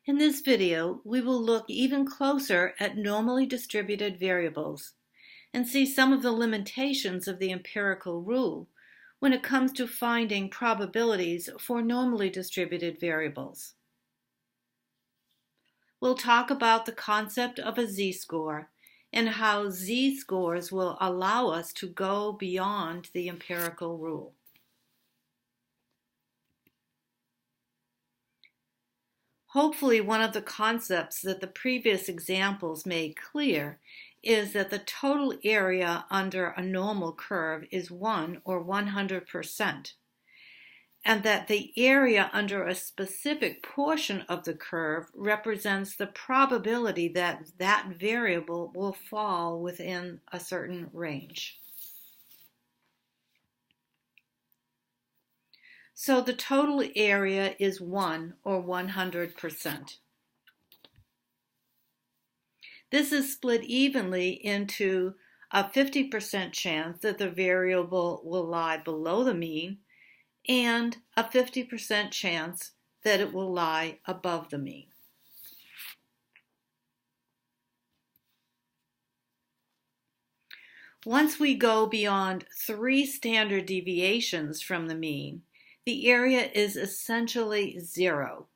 In this video, we will look even closer at normally distributed variables and see some of the limitations of the empirical rule when it comes to finding probabilities for normally distributed variables. We'll talk about the concept of a z-score and how z-scores will allow us to go beyond the empirical rule. Hopefully, one of the concepts that the previous examples made clear is that the total area under a normal curve is 1 or 100%, and that the area under a specific portion of the curve represents the probability that that variable will fall within a certain range. So the total area is 1 or 100%. This is split evenly into a 50% chance that the variable will lie below the mean and a 50% chance that it will lie above the mean. Once we go beyond 3 standard deviations from the mean, the area is essentially 0,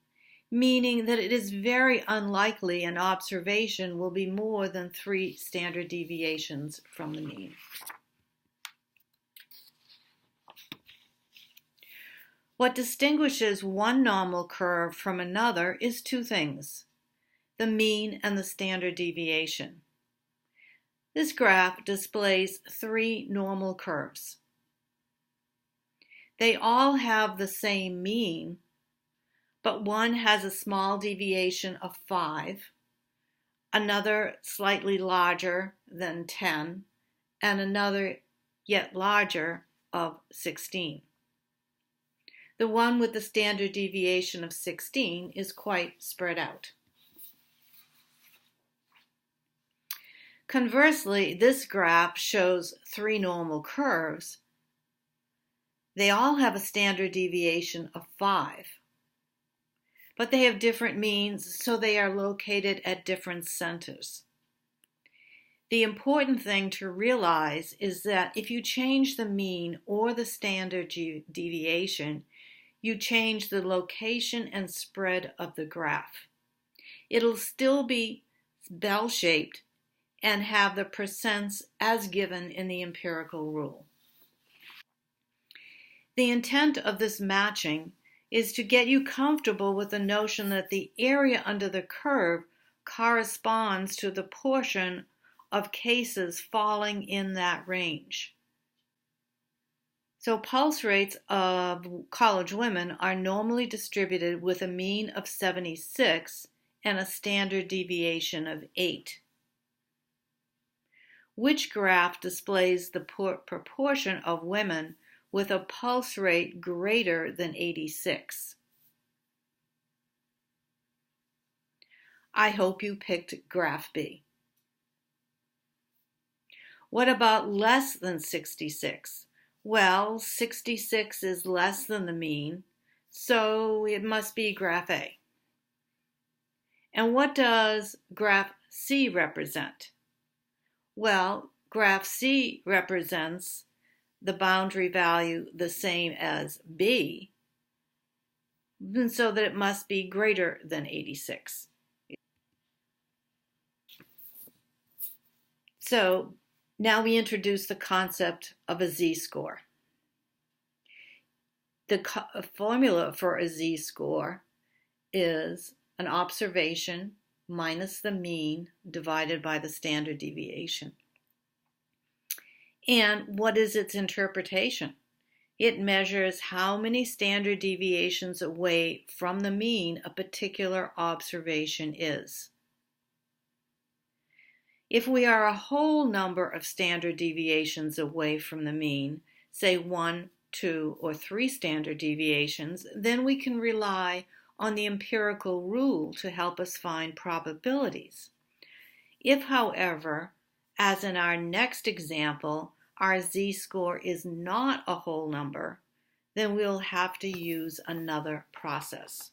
meaning that it is very unlikely an observation will be more than 3 standard deviations from the mean. What distinguishes one normal curve from another is 2 things: the mean and the standard deviation. This graph displays 3 normal curves. They all have the same mean, but one has a small deviation of 5, another slightly larger than 10, and another yet larger of 16. The one with the standard deviation of 16 is quite spread out. Conversely, this graph shows 3 normal curves. They all have a standard deviation of 5, but they have different means, so they are located at different centers. The important thing to realize is that if you change the mean or the standard deviation, you change the location and spread of the graph. It'll still be bell-shaped and have the percents as given in the empirical rule. The intent of this matching is to get you comfortable with the notion that the area under the curve corresponds to the portion of cases falling in that range. So pulse rates of college women are normally distributed with a mean of 76 and a standard deviation of 8. Which graph displays the proportion of women with a pulse rate greater than 86? I hope you picked graph B. What about less than 66? Well, 66 is less than the mean, so it must be graph A. And what does graph C represent? Well, graph C represents the boundary value the same as B, and so that it must be greater than 86. So now we introduce the concept of a z-score. The formula for a z-score is an observation minus the mean divided by the standard deviation. And what is its interpretation? It measures how many standard deviations away from the mean a particular observation is. If we are a whole number of standard deviations away from the mean, say 1, 2, or 3 standard deviations, then we can rely on the empirical rule to help us find probabilities. If, however, as in our next example, our z-score is not a whole number, then we'll have to use another process.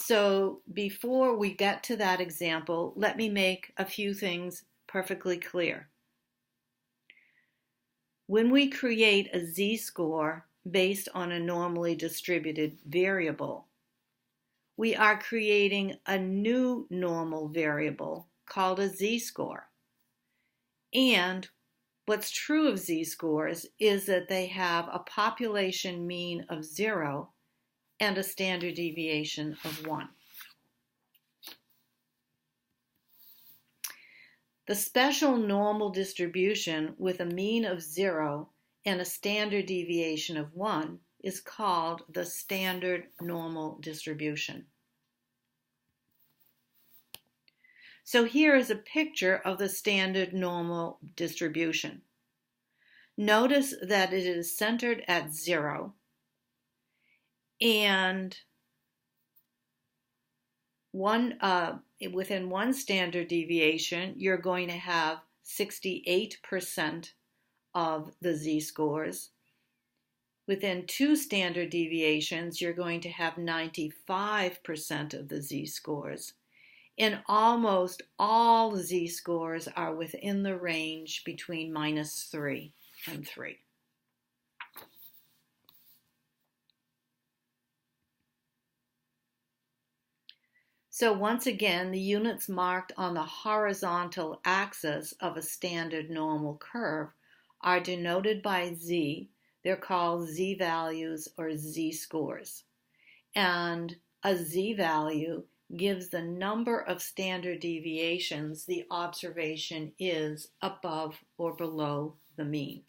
So before we get to that example, let me make a few things perfectly clear. When we create a z-score based on a normally distributed variable, we are creating a new normal variable called a z-score. And what's true of z-scores is that they have a population mean of 0 and a standard deviation of 1. The special normal distribution with a mean of 0 and a standard deviation of 1 is called the standard normal distribution. So here is a picture of the standard normal distribution. Notice that it is centered at 0, and within one standard deviation, you're going to have 68% of the z-scores. Within 2 standard deviations, you're going to have 95% of the z-scores. And almost all z-scores are within the range between -3 and 3. So once again, the units marked on the horizontal axis of a standard normal curve are denoted by z. They're called z-values or z-scores. And a z-value gives the number of standard deviations the observation is above or below the mean.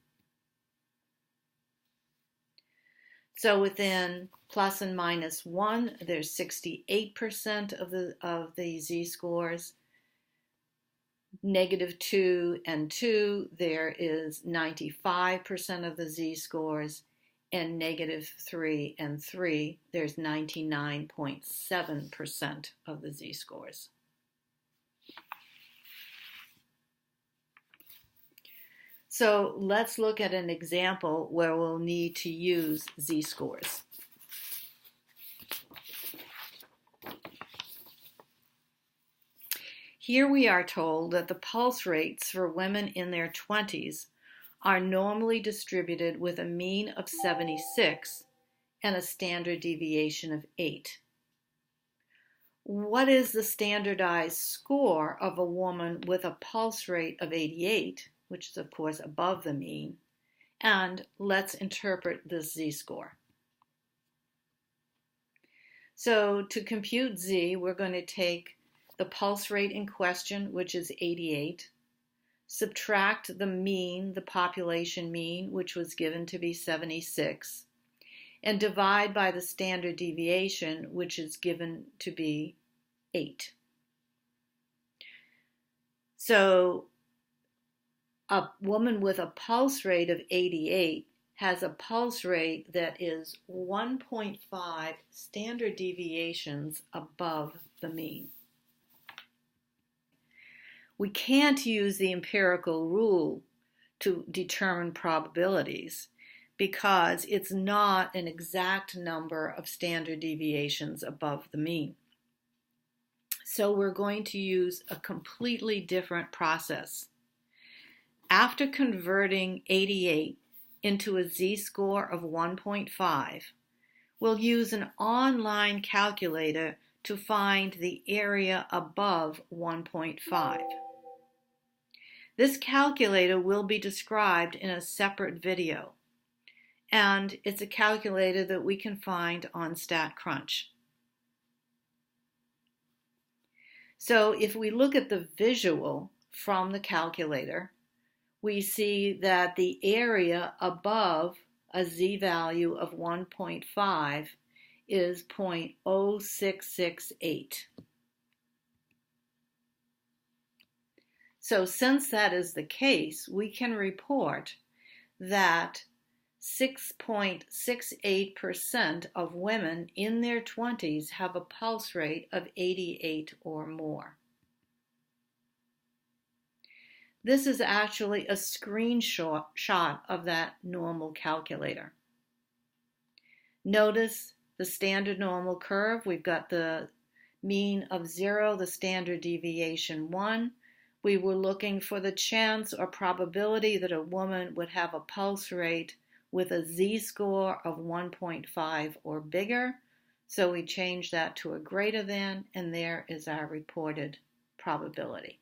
So within plus and minus 1, there's 68% of the z-scores. -2 and 2, there is 95% of the z-scores. And -3 and 3, there's 99.7% of the z-scores. So let's look at an example where we'll need to use z-scores. Here we are told that the pulse rates for women in their 20s are normally distributed with a mean of 76 and a standard deviation of 8. What is the standardized score of a woman with a pulse rate of 88, which is of course above the mean? And let's interpret this z-score. So to compute z, we're going to take the pulse rate in question, which is 88, subtract the mean, the population mean, which was given to be 76, and divide by the standard deviation, which is given to be 8. So a woman with a pulse rate of 88 has a pulse rate that is 1.5 standard deviations above the mean. We can't use the empirical rule to determine probabilities because it's not an exact number of standard deviations above the mean. So we're going to use a completely different process. After converting 88 into a z-score of 1.5, we'll use an online calculator to find the area above 1.5. This calculator will be described in a separate video, and it's a calculator that we can find on StatCrunch. So if we look at the visual from the calculator, we see that the area above a z-value of 1.5 is 0.0668. So since that is the case, we can report that 6.68% of women in their 20s have a pulse rate of 88 or more. This is actually a screenshot of that normal calculator. Notice the standard normal curve. We've got the mean of 0, the standard deviation 1. We were looking for the chance or probability that a woman would have a pulse rate with a z-score of 1.5 or bigger. So we changed that to a greater than, and there is our reported probability.